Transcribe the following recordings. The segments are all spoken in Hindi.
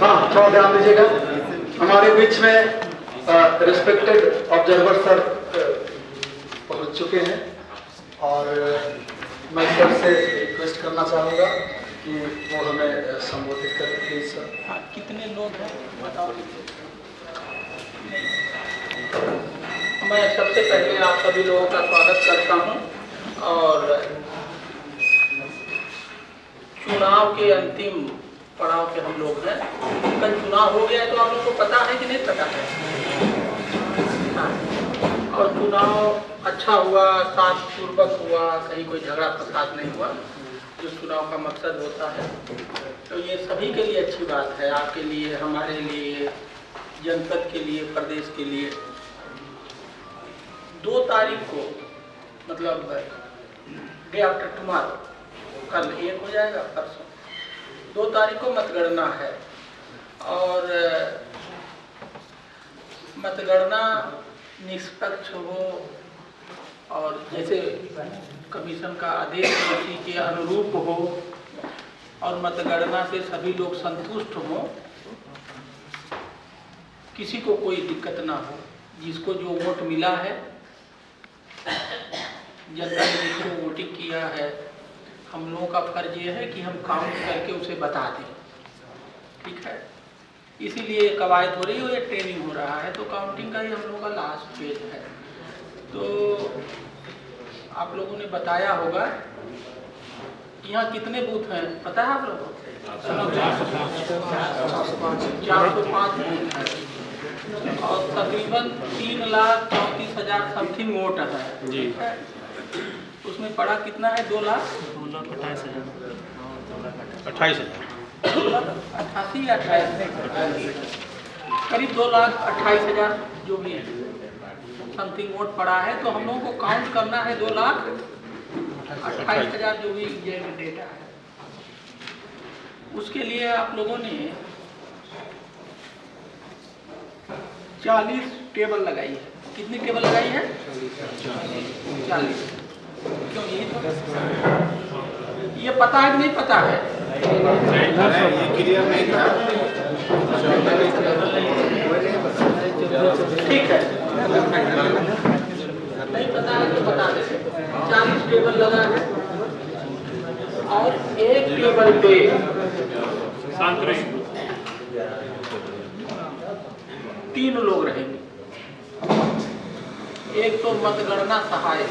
हाँ, थोड़ा ध्यान दीजिएगा। हमारे बीच में रिस्पेक्टेड ऑब्जर्वर सर पहुंच चुके हैं और मैं सर से रिक्वेस्ट करना चाहूँगा कि वो हमें संबोधित करें प्लीज सर। कितने लोग हैं बताओ। मैं सबसे पहले आप सभी लोगों का स्वागत करता हूं और चुनाव के अंतिम पड़ाव पे हम लोग हैं। कल चुनाव हो गया है तो आप लोगों को पता है कि नहीं पता है? हाँ। और चुनाव अच्छा हुआ, शांतिपूर्वक हुआ, कहीं कोई झगड़ा फसाद नहीं हुआ, जो चुनाव का मकसद होता है। तो ये सभी के लिए अच्छी बात है, आपके लिए, हमारे लिए, जनपद के लिए, प्रदेश के लिए। 2 तारीख को मतलब डे आफ्टर टुमारो, कल 1 हो जाएगा, परसों 2 तारीख को मतगणना है और मतगणना निष्पक्ष हो और जैसे कमीशन का आदेश उसी के अनुरूप हो और मतगणना से सभी लोग संतुष्ट हों, किसी को कोई दिक्कत ना हो। जिसको जो वोट मिला है, जनता ने जिसको वोटिंग किया है, हम लोगों का फर्ज ये है कि हम काउंट करके उसे बता दें, ठीक है। इसीलिए कवायद हो रही है, ये ट्रेनिंग हो रहा है, तो काउंटिंग का ही हम लोगों का लास्ट फेज है। तो आप लोगों ने बताया होगा यहाँ कितने बूथ हैं, पता है आप लोगों को? 405 बूथ हैं और तकरीबन 3,34,000 समथिंग वोट है जी। उसमें पड़ा कितना है? 2,28,000 या 28 करीब 2,28,000 जो भी है समथिंग वोट पड़ा है। तो हम लोगों को काउंट करना है 2,28,000 जो भी डेटा है। उसके लिए आप लोगों ने 40 टेबल लगाई है। कितनी टेबल लगाई है? 40। क्यों? यही तो ये पता है कि नहीं पता है? ये क्लियर नहीं था। ठीक है, नहीं पता है तो बता देते। 40 टेबल लगा है और एक टेबल पे 3 लोग रहेंगे। एक तो मतगणना सहायक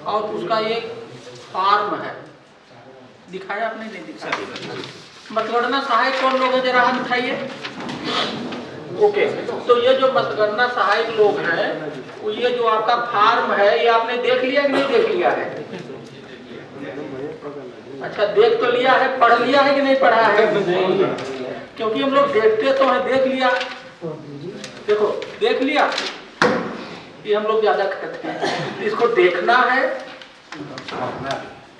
और उसका एक फॉर्म है, दिखाया आपने? नहीं दिखाया। मतगणना सहायक कौन लोग हैं, जरा हाथ उठाइए। ओके, तो ये जो मतगणना सहायक लोग हैं, ये जो आपका फॉर्म है, ये आपने देख लिया कि नहीं देख लिया है? अच्छा, देख तो लिया है, पढ़ लिया है कि नहीं पढ़ा है? क्योंकि हम लोग देखते तो हैं, देख लिया। देखो, देख लिया, ये हम लोग ज्यादा कहते हैं। इसको देखना है,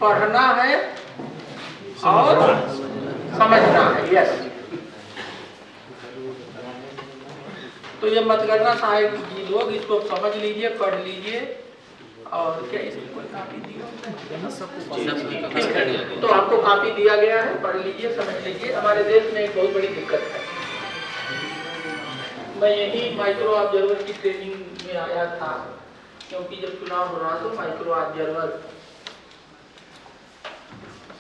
पढ़ना है और समझना है। यस, तो ये मतगणना सहायक जी लोग इसको समझ लीजिए, पढ़ लीजिए। और क्या इसकी कोई कापी दी? तो आपको कापी दिया गया है, पढ़ लीजिए, समझ लीजिए। हमारे देश में एक बहुत बड़ी दिक्कत है। मैं यही माइक्रो ऑब्जर्वर की ट्रेनिंग में आया था, क्योंकि जब चुनाव हो रहा तो माइक्रो ऑब्जर्वर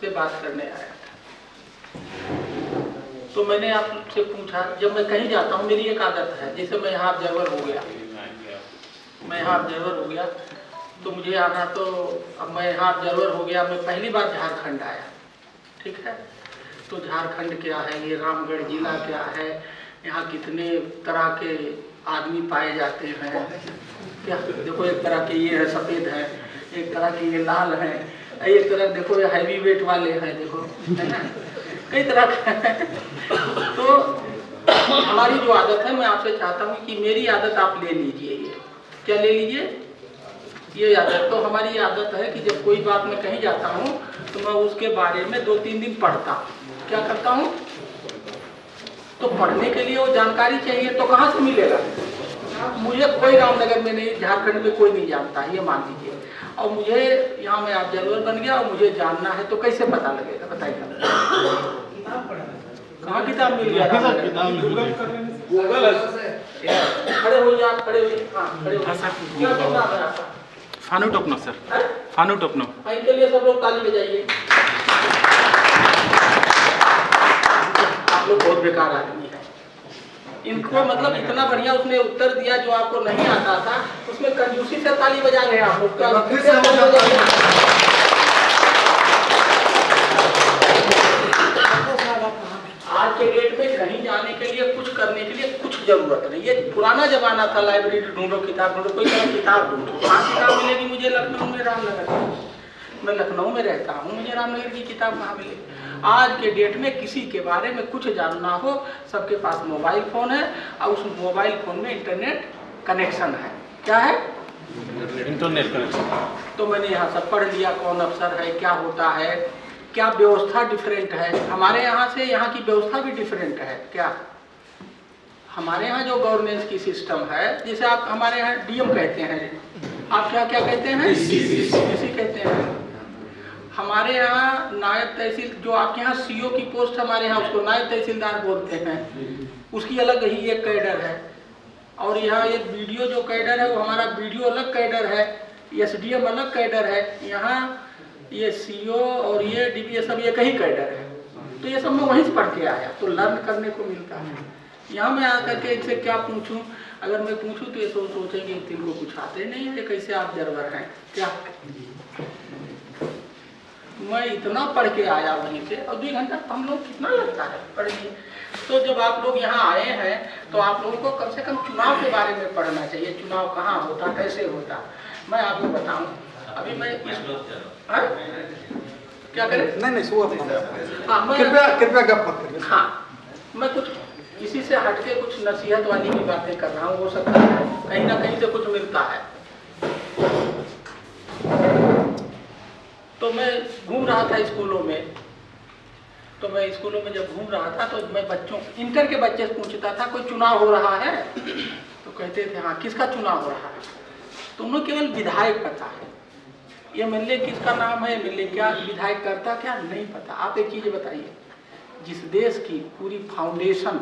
से बात करने आया था। तो मैंने आपसे पूछा, जब मैं कहीं जाता हूँ मेरी एक आदत है, जैसे मैं यहाँ ऑब्जर्वर हो गया, तो मुझे आना, तो अब मैं यहाँ ऑब्जर्वर हो गया। मैं पहली बार झारखंड आया, ठीक है। तो झारखंड क्या है, ये रामगढ़ जिला क्या है, यहाँ कितने तरह के आदमी पाए जाते हैं, क्या देखो, एक तरह के ये है सफ़ेद है, एक तरह के ये लाल है, एक तरह देखो ये हैवी वेट वाले हैं, देखो, है ना, कई तरह के। तो हमारी जो आदत है, मैं आपसे चाहता हूँ कि मेरी आदत आप ले लीजिए। ये क्या ले लीजिए? ये आदत तो हमारी आदत है कि जब कोई बात मैं कहीं जाता हूँ तो मैं उसके बारे में 2-3 दिन पढ़ता हूँ। क्या करता हूँ? तो पढ़ने के लिए वो जानकारी चाहिए तो कहाँ से मिलेगा? मुझे कोई रामनगर में नहीं, झारखंड में कोई नहीं जानता, ये मान लीजिए, और मुझे यहाँ मैं ऑब्जर्वर बन गया और मुझे जानना है तो कैसे पता लगेगा? बताइए। कहाँ किताब मिल गया? गूगल खड़े होइए आप, खड़े होइए। हाँ, खड़े होइए। क्या नाम है आपका? फानू टोपनो सर, फानू टोपनो। इनके लिए सब लोग ताली बजाइए। आप लोग बहुत बेकार आदमी है। इनको मतलब इतना बढ़िया उसने उत्तर दिया जो आपको नहीं आता था, उसमें कंजूसी से ताली बजा रहे हैं आप लोग। आज के डेट में कहीं जाने के लिए, कुछ करने के लिए कुछ जरूरत नहीं। ये पुराना जमाना था, लाइब्रेरी ढूंढो, किताब ढूंढो, कोई तरह किताब ढूंढो। कहाँ किताब मिलेगी मुझे? लखनऊ में, रामनगर में। मैं लखनऊ में रहता हूँ, मुझे रामनगर की किताब कहाँ मिलेगी? आज के डेट में किसी के बारे में कुछ जानना हो, सबके पास मोबाइल फ़ोन है और उस मोबाइल फ़ोन में इंटरनेट कनेक्शन है। क्या है? Internet connection. तो मैंने यहाँ सब पढ़ लिया, कौन अफसर है, क्या होता है, क्या व्यवस्था डिफरेंट है। हमारे यहाँ से यहाँ की व्यवस्था भी डिफरेंट है। क्या हमारे यहाँ जो गवर्नेंस की सिस्टम है, जैसे आप हमारे यहाँ डीएम कहते हैं, आप क्या क्या कहते हैं? डीसी कहते हैं। हमारे यहाँ नायब तहसील, जो आपके यहाँ सीओ की पोस्ट, हमारे यहाँ उसको नायब तहसीलदार बोलते हैं, उसकी अलग ही एक कैडर है। और यहाँ ये बीडीओ जो कैडर है वो हमारा बीडीओ अलग कैडर है, एसडीएम अलग कैडर है। यहाँ ये सीओ और ये डीपीओ सब एक ही कैडर है। तो ये सब मैं वहीं से पढ़ के आया, तो लर्न करने को मिलता है। यहाँ मैं आकर के इनसे क्या पूछूं? अगर मैं पूछूं तो ये सोचेंगे कि इनको कुछ आते नहीं है, कैसे आप ऑब्जर्वर हैं क्या? मैं इतना पढ़ के आया वहीं से, और 2 घंटा हम लोग कितना लगता है पढ़ने। तो जब आप लोग यहाँ आए हैं तो आप लोगों को कम से कम चुनाव के बारे में पढ़ना चाहिए। चुनाव कहाँ होता, कैसे होता, मैं आपको बताऊं। अभी मैं क्या करें? नहीं सुबह हाँ, मैं कृपया गप मत करिए। हाँ, मैं कुछ इसी से हटके कुछ नसीहत वाली की बातें कर रहा हूँ। हो सकता है कहीं ना कहीं से कुछ मिलता है। तो मैं घूम रहा था स्कूलों में, तो मैं स्कूलों में जब घूम रहा था तो मैं बच्चों, इंटर के बच्चे से पूछता था कोई चुनाव हो रहा है, तो कहते थे हाँ किसका चुनाव हो रहा है। तो उन्हें केवल विधायक पता है, ये एमएलए किसका नाम है, एमएलए क्या विधायक करता क्या नहीं पता। आप एक चीज बताइए, जिस देश की पूरी फाउंडेशन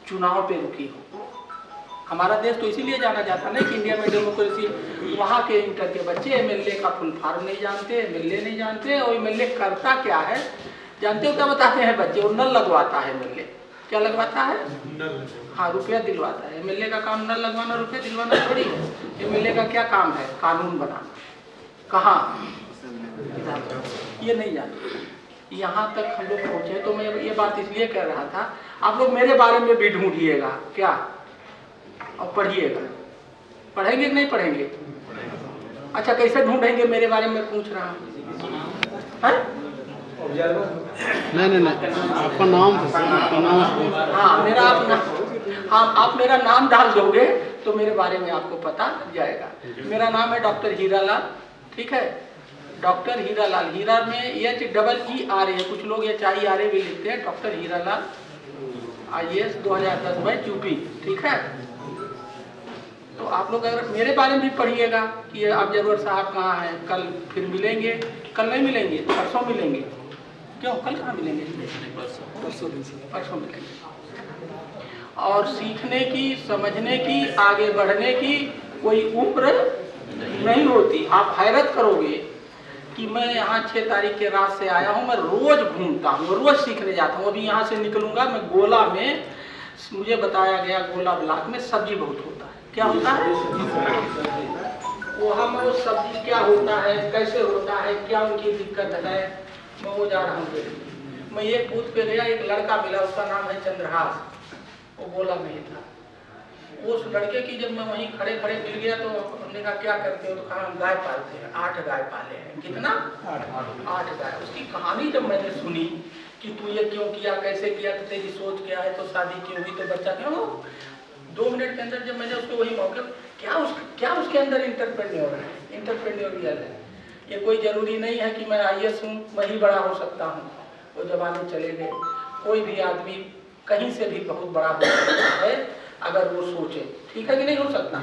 चुनाव पे रुकी हो, हमारा देश तो इसीलिए जाना जाता नहीं कि इंडिया में डेमोक्रेसी, वहाँ के इंटर के बच्चे एमएलए का फुल फॉर्म नहीं जानते, एमएलए नहीं जानते, और एमएलए करता क्या है जानते हो? क्या बताते हैं बच्चे? वो नल लगवाता है एमएलए। क्या लगवाता है? हाँ, रुपया दिलवाता है। एमएलए का काम नल लगवाना, रुपया दिलवाना थोड़ी है। एमएलए का क्या काम है? कानून बनाना। कहाँ? ये नहीं जानते। यहाँ तक हम लोग पहुँचे। तो मैं ये बात इसलिए कह रहा था, आप लोग मेरे बारे में भी ढूंढिएगा क्या, और पढ़िएगा। पढ़ेंगे कि नहीं पढ़ेंगे? अच्छा, कैसे ढूंढेंगे? मेरे बारे में पूछ रहा हूँ। नहीं, आपका नाम, आपका नाम। हाँ, मेरा आप मेरा नाम डाल दोगे तो मेरे बारे में आपको पता जाएगा। मेरा नाम है डॉक्टर हीरालाल, ठीक है? डॉक्टर हीरालाल, हीरा में HEERA है, कुछ लोग HIRA भी लिखते हैं। Doctor Hiralal, IAS 2010 batch UP, ठीक है? तो आप लोग अगर मेरे बारे में भी पढ़िएगा कि ऑब्जर्वर साहब कहाँ हैं, कल फिर मिलेंगे, कल नहीं मिलेंगे, परसों मिलेंगे। क्यों कल कहाँ मिलेंगे? परसों मिलेंगे। और सीखने की, समझने की, आगे बढ़ने की कोई उम्र नहीं होती। आप हैरत करोगे कि मैं यहाँ 6 तारीख के रात से आया हूँ, मैं रोज घूमता हूँ, रोज सीखने जाता हूँ। अभी यहाँ से निकलूंगा मैं, गोला में मुझे बताया गया, गोला ब्लॉक में सब्जी बहुत होता है। क्या होता है वहाँ में? वो सब्जी क्या होता है, कैसे होता है, क्या उनकी दिक्कत है, मैं वो जा रहा हूँ। मैं एक बूथ पे गया, एक लड़का मिला, उसका नाम है चंद्रहास, वो गोला में ही था। उस लड़के की जब मैं वहीं खड़े खड़े मिल गया तो हमने कहा क्या करते हो? तो कहा हम गाय पालते हैं, 8 गाय पाले हैं। कितना? 8 गाय। उसकी कहानी जब मैंने सुनी कि तू ये क्यों किया, कैसे किया, तो तेरी सोच क्या है, तो शादी क्यों हुई, तो बच्चा क्यों? 2 मिनट के अंदर जब मैंने उसको वही मौके, क्या उसके अंदर इंटरप्रेन्योर है, इंटरप्रेन्योरियल है। ये कोई ज़रूरी नहीं है कि मैं IAS हूँ मैं ही बड़ा हो सकता हूँ, वो ज़माने चले गए। कोई भी आदमी कहीं से भी बहुत बड़ा हो सकता है अगर वो सोचे, ठीक है कि नहीं हो सकता।